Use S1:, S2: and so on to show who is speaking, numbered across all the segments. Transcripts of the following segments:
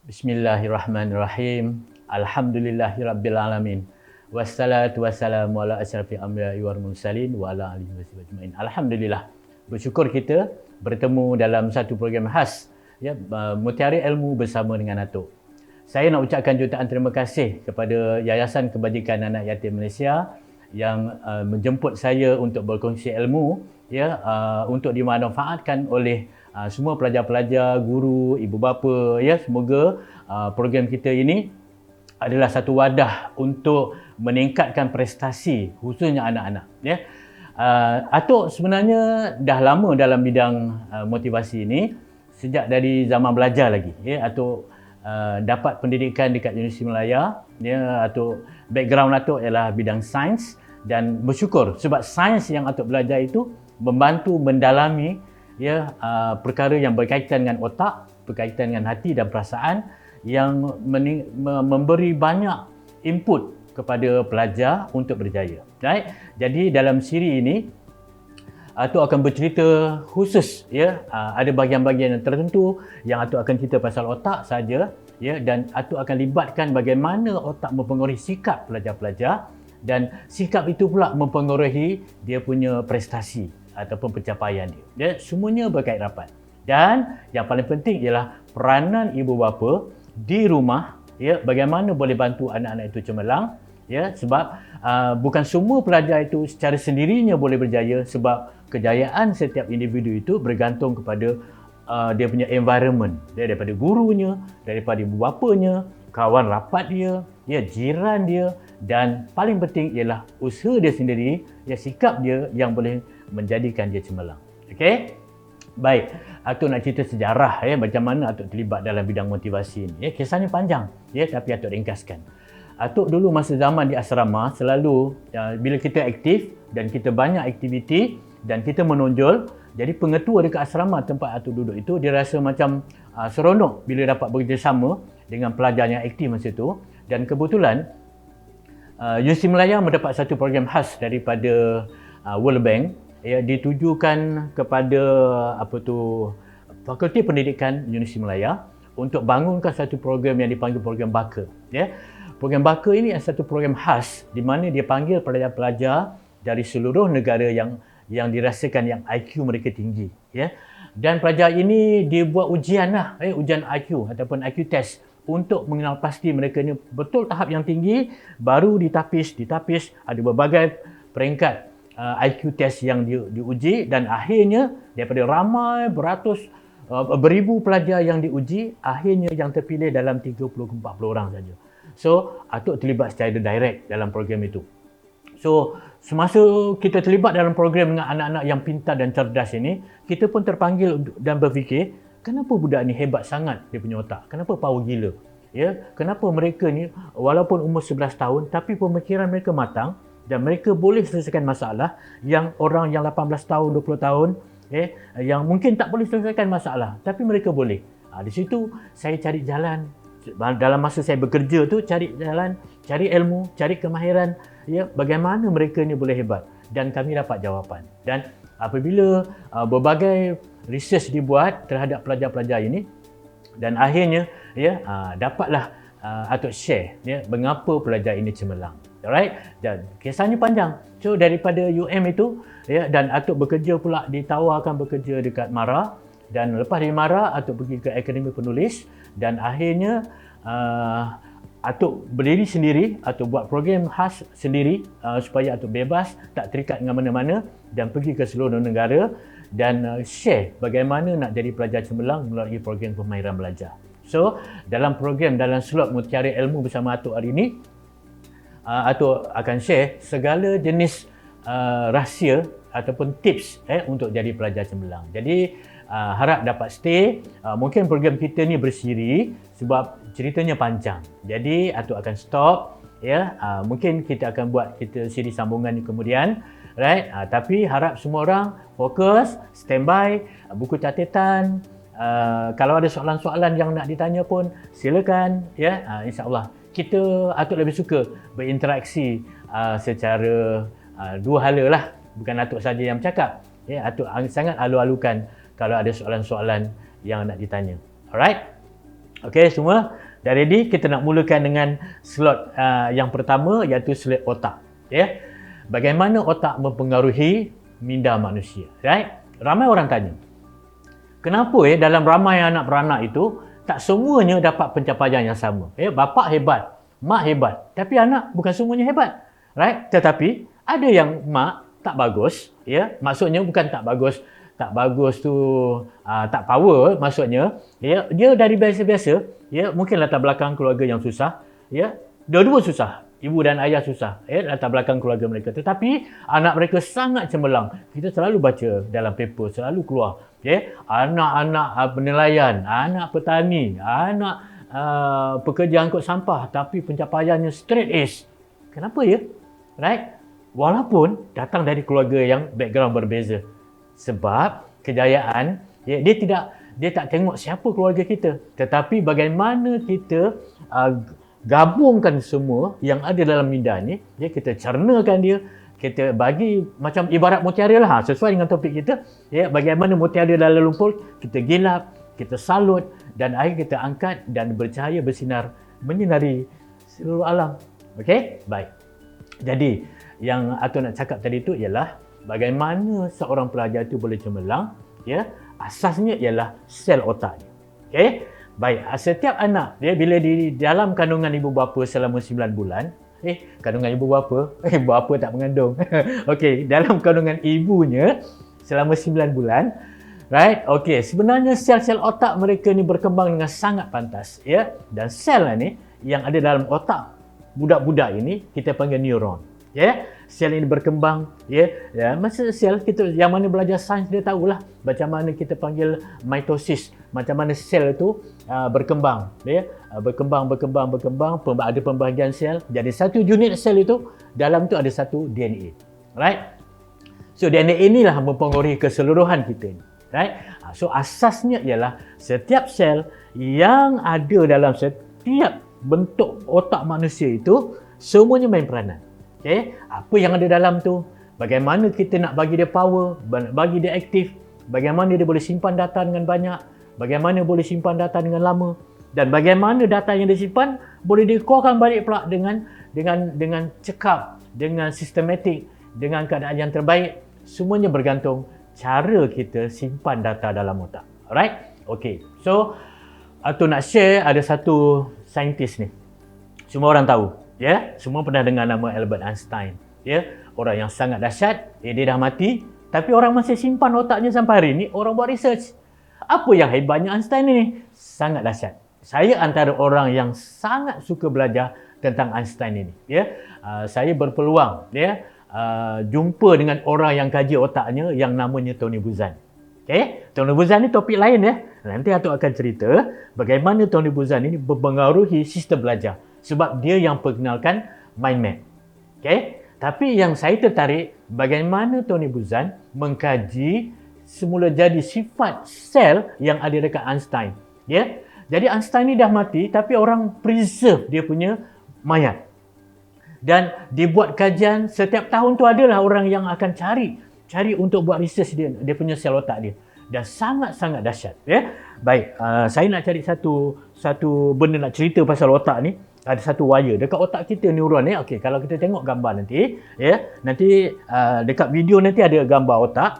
S1: Bismillahirrahmanirrahim. Alhamdulillahirabbil alamin. Wassalatu wassalamu ala asyrafil anbiya'i wal mursalin wa ala alihi wasahbihi ajmain. Alhamdulillah. Bersyukur kita bertemu dalam satu program khas Mutiara Ilmu bersama dengan Atuk. Saya nak ucapkan jutaan terima kasih kepada Yayasan Kebajikan Anak Yatim Malaysia yang menjemput saya untuk berkongsi ilmu untuk dimanfaatkan oleh semua pelajar-pelajar, guru, ibu bapa. Semoga program kita ini adalah satu wadah untuk meningkatkan prestasi khususnya anak-anak. Atuk sebenarnya dah lama dalam bidang motivasi ini, sejak dari zaman belajar lagi. Atuk dapat pendidikan dekat Universiti Malaya. Atuk background Atuk ialah bidang sains, dan bersyukur sebab sains yang Atuk belajar itu membantu mendalami perkara yang berkaitan dengan otak, berkaitan dengan hati dan perasaan, yang memberi banyak input kepada pelajar untuk berjaya. Right? Jadi dalam siri ini Atuk akan bercerita khusus, ada bahagian-bahagian yang tertentu yang Atuk akan cerita pasal otak saja, dan Atuk akan libatkan bagaimana otak mempengaruhi sikap pelajar-pelajar, dan sikap itu pula mempengaruhi dia punya prestasi ataupun pencapaian dia. Semuanya berkait rapat. Dan yang paling penting ialah peranan ibu bapa di rumah, bagaimana boleh bantu anak-anak itu cemerlang, sebab bukan semua pelajar itu secara sendirinya boleh berjaya, sebab kejayaan setiap individu itu bergantung kepada dia punya environment, daripada gurunya, daripada ibu bapanya, kawan rapat dia, jiran dia, dan paling penting ialah usaha dia sendiri, sikap dia yang boleh menjadikan dia cemerlang. Okey? Baik, Atuk nak cerita sejarah macam mana Atuk terlibat dalam bidang motivasi ini. Kisahnya panjang, tapi Atuk ringkaskan. Atuk dulu masa zaman di asrama selalu bila kita aktif dan kita banyak aktiviti dan kita menonjol, jadi pengetua dekat asrama tempat Atuk duduk itu dia rasa macam seronok bila dapat bekerjasama dengan pelajar yang aktif masa itu. Dan kebetulan Universiti Malaya mendapat satu program khas daripada World Bank, ditujukan kepada Fakulti Pendidikan Universiti Malaya untuk bangunkan satu program yang dipanggil program BAKA. Program BAKA ini adalah satu program khas di mana dia panggil pelajar-pelajar dari seluruh negara yang dirasakan yang IQ mereka tinggi. Dan pelajar ini dia buat ujian ujian IQ ataupun IQ test untuk mengenal pasti mereka ni betul tahap yang tinggi, baru ditapis, ada berbagai peringkat IQ test yang diuji, dan akhirnya daripada ramai beribu pelajar yang diuji, akhirnya yang terpilih dalam 30-40 orang saja. So, Atuk terlibat secara direct dalam program itu. So, semasa kita terlibat dalam program dengan anak-anak yang pintar dan cerdas ini, kita pun terpanggil dan berfikir, kenapa budak ni hebat sangat dia punya otak? Kenapa power gila? Kenapa mereka ni walaupun umur 11 tahun tapi pemikiran mereka matang dan mereka boleh selesaikan masalah yang orang yang 18 tahun, 20 tahun yang mungkin tak boleh selesaikan masalah, tapi mereka boleh. Di situ saya cari jalan. Dalam masa saya bekerja tu, cari jalan, cari ilmu, cari kemahiran, bagaimana mereka ni boleh hebat, dan kami dapat jawapan. Dan apabila berbagai research dibuat terhadap pelajar-pelajar ini, dan akhirnya dapatlah Atuk share mengapa pelajar ini cemerlang. Alright, dan kisahnya panjang. So daripada itu dan Atuk bekerja pula, ditawarkan bekerja dekat MARA, dan lepas dari MARA Atuk pergi ke Akademi Penulis, dan akhirnya Atuk berdiri sendiri, Atuk buat program khas sendiri supaya Atuk bebas, tak terikat dengan mana-mana, dan pergi ke seluruh negara dan share bagaimana nak jadi pelajar cemerlang melalui program pemahiran belajar. So dalam slot Mutiara Ilmu bersama Atuk hari ini, Atuk akan share segala jenis rahsia ataupun tips untuk jadi pelajar cemerlang. Jadi harap dapat stay. Mungkin program kita ni bersiri sebab ceritanya panjang. Jadi Atuk akan stop. Mungkin kita akan buat siri sambungan ni kemudian. Right? Tapi harap semua orang fokus, standby, buku catatan. Kalau ada soalan-soalan yang nak ditanya pun silakan. InsyaAllah. Atuk lebih suka berinteraksi secara dua hala lah. Bukan Atuk saja yang bercakap. Atuk sangat alu-alukan kalau ada soalan-soalan yang nak ditanya. Alright? Okey, semua dah ready? Kita nak mulakan dengan slot yang pertama, iaitu slot otak. Ya. Bagaimana otak mempengaruhi minda manusia, right? Ramai orang tanya, kenapa dalam ramai anak beranak itu tak semuanya dapat pencapaian yang sama? Bapa hebat, mak hebat, tapi anak bukan semuanya hebat, right? Tetapi ada yang mak tak bagus, maksudnya bukan tak bagus tu tak power, maksudnya dia dari biasa-biasa, mungkin latar belakang keluarga yang susah, dua-dua susah. Ibu dan ayah susah, latar belakang keluarga mereka. Tetapi anak mereka sangat cemerlang. Kita selalu baca dalam paper, selalu keluar. Anak-anak penilaian, anak petani, anak pekerja angkut sampah, tapi pencapaiannya straight A's. Kenapa Right? Walaupun datang dari keluarga yang background berbeza. Sebab kejayaan, dia tak tengok siapa keluarga kita. Tetapi bagaimana kita gabungkan semua yang ada dalam minda ni, kita cernakan dia, kita bagi macam ibarat mutiara lah, sesuai dengan topik kita, bagaimana mutiara dalam lumpur, kita gilap, kita salut dan akhirnya kita angkat dan bercahaya bersinar menyinari seluruh alam. Okey? Baik. Jadi, yang Atul nak cakap tadi tu ialah bagaimana seorang pelajar tu boleh cemerlang, asasnya ialah sel otak dia. Okey? Baik, setiap anak bila di dalam kandungan ibu bapa selama 9 bulan, kandungan ibu bapa, bapa tak mengandung. Okey, dalam kandungan ibunya selama 9 bulan, right? Okey, sebenarnya sel-sel otak mereka ni berkembang dengan sangat pantas, Dan sel ni yang ada dalam otak budak-budak ini kita panggil neuron. Sel ini berkembang, masa sel kita yang mana belajar sains dia tahulah macam mana kita panggil mitosis, macam mana sel itu berkembang, berkembang, ada pembahagian sel. Jadi satu unit sel itu dalam tu ada satu DNA, right? So DNA inilah mempengaruhi keseluruhan kita ni, right? So asasnya ialah setiap sel yang ada dalam setiap bentuk otak manusia itu semuanya main peranan. Apa yang ada dalam tu, bagaimana kita nak bagi dia power, bagi dia aktif, bagaimana dia boleh simpan data dengan banyak, bagaimana boleh simpan data dengan lama, dan bagaimana data yang disimpan boleh dikeluarkan balik pula dengan cekap, dengan sistematik, dengan keadaan yang terbaik. Semuanya bergantung cara kita simpan data dalam otak. Alright? Okay. So, Atul nak share ada satu saintis ni. Semua orang tahu. Semua pernah dengar nama Albert Einstein. Orang yang sangat dahsyat. Dia dah mati. Tapi orang masih simpan otaknya sampai hari ni. Orang buat research. Apa yang hebatnya Einstein ni? Sangat dahsyat. Saya antara orang yang sangat suka belajar tentang Einstein ini. Saya berpeluang jumpa dengan orang yang kaji otaknya yang namanya Tony Buzan. Tony Buzan ni topik lain Nanti Atuk akan cerita bagaimana Tony Buzan ini mempengaruhi sistem belajar. Sebab dia yang perkenalkan mind map. Tapi yang saya tertarik bagaimana Tony Buzan mengkaji semula jadi sifat sel yang ada dekat Einstein. Jadi Einstein ni dah mati tapi orang preserve dia punya mayat. Dan dibuat kajian setiap tahun tu adalah orang yang akan cari untuk buat research dia punya sel otak dia. Dan sangat-sangat dahsyat. Baik, saya nak cari satu benda nak cerita pasal otak ni. Ada satu wire dekat otak kita, neuron ni. Okey, kalau kita tengok gambar nanti, nanti dekat video nanti ada gambar otak.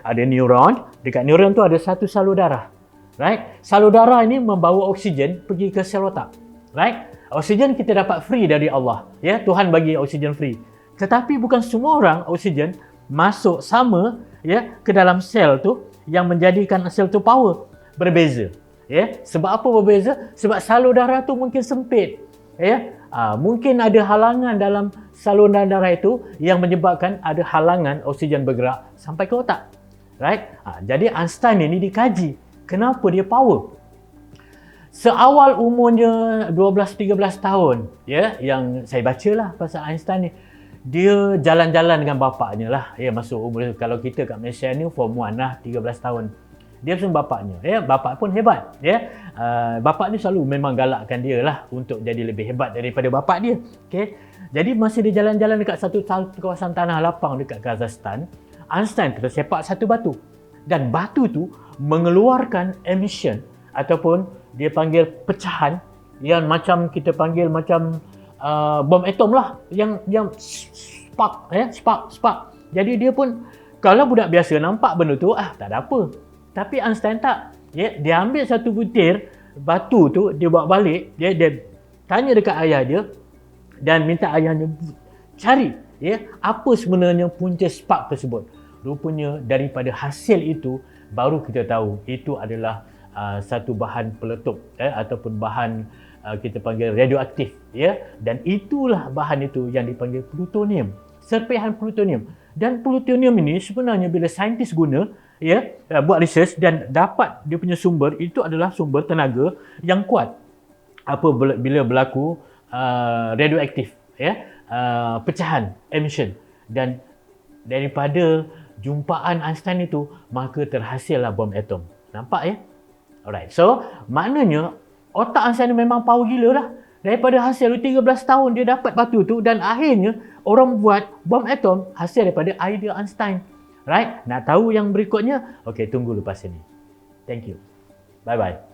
S1: Ada neuron. Dekat neuron tu ada satu salur darah. Right? Salur darah ini membawa oksigen pergi ke sel otak. Right? Oksigen kita dapat free dari Allah. Tuhan bagi oksigen free. Tetapi bukan semua orang oksigen masuk sama ke dalam sel tu yang menjadikan sel tu power. Berbeza. Sebab apa berbeza? Sebab salur darah tu mungkin sempit. Mungkin ada halangan dalam saluran darah itu yang menyebabkan ada halangan oksigen bergerak sampai ke otak. Right? Jadi Einstein ini dikaji. Kenapa dia power? Seawal umurnya 12-13 tahun, yang saya bacalah pasal Einstein ni, dia jalan-jalan dengan bapaknya lah. Masuk umur, kalau kita kat Malaysia ni form 1 lah, 13 tahun. Dia bersama bapaknya. Bapak pun hebat. Bapak ni selalu memang galakkan dia lah untuk jadi lebih hebat daripada bapak dia. Jadi masa dia jalan-jalan dekat satu kawasan tanah lapang dekat Kazakhstan, Einstein tersepak satu batu. Dan batu tu mengeluarkan emission ataupun dia panggil pecahan yang macam kita panggil macam bom atom lah, yang spark. Jadi dia pun, kalau budak biasa nampak benda tu tak ada apa, tapi Einstein tak. Dia ambil satu butir batu tu, dia bawa balik, dia tanya dekat ayah dia dan minta ayahnya cari apa sebenarnya punca spark tersebut. Rupanya daripada hasil itu baru kita tahu itu adalah satu bahan peletup ataupun bahan kita panggil radioaktif, dan itulah bahan itu yang dipanggil plutonium, serpihan plutonium. Dan plutonium ini sebenarnya bila saintis guna buat research dan dapat dia punya sumber, itu adalah sumber tenaga yang kuat bila berlaku radioaktif, pecahan, emission. Dan daripada jumpaan Einstein itu, maka terhasillah bom atom. Nampak ya? Alright. So, maknanya otak Einstein memang power gila lah. Daripada hasil 13 tahun dia dapat batu tu, dan akhirnya orang buat bom atom hasil daripada idea Einstein. Right? Nak tahu yang berikutnya? Okey, tunggu lepas ini. Thank you. Bye-bye.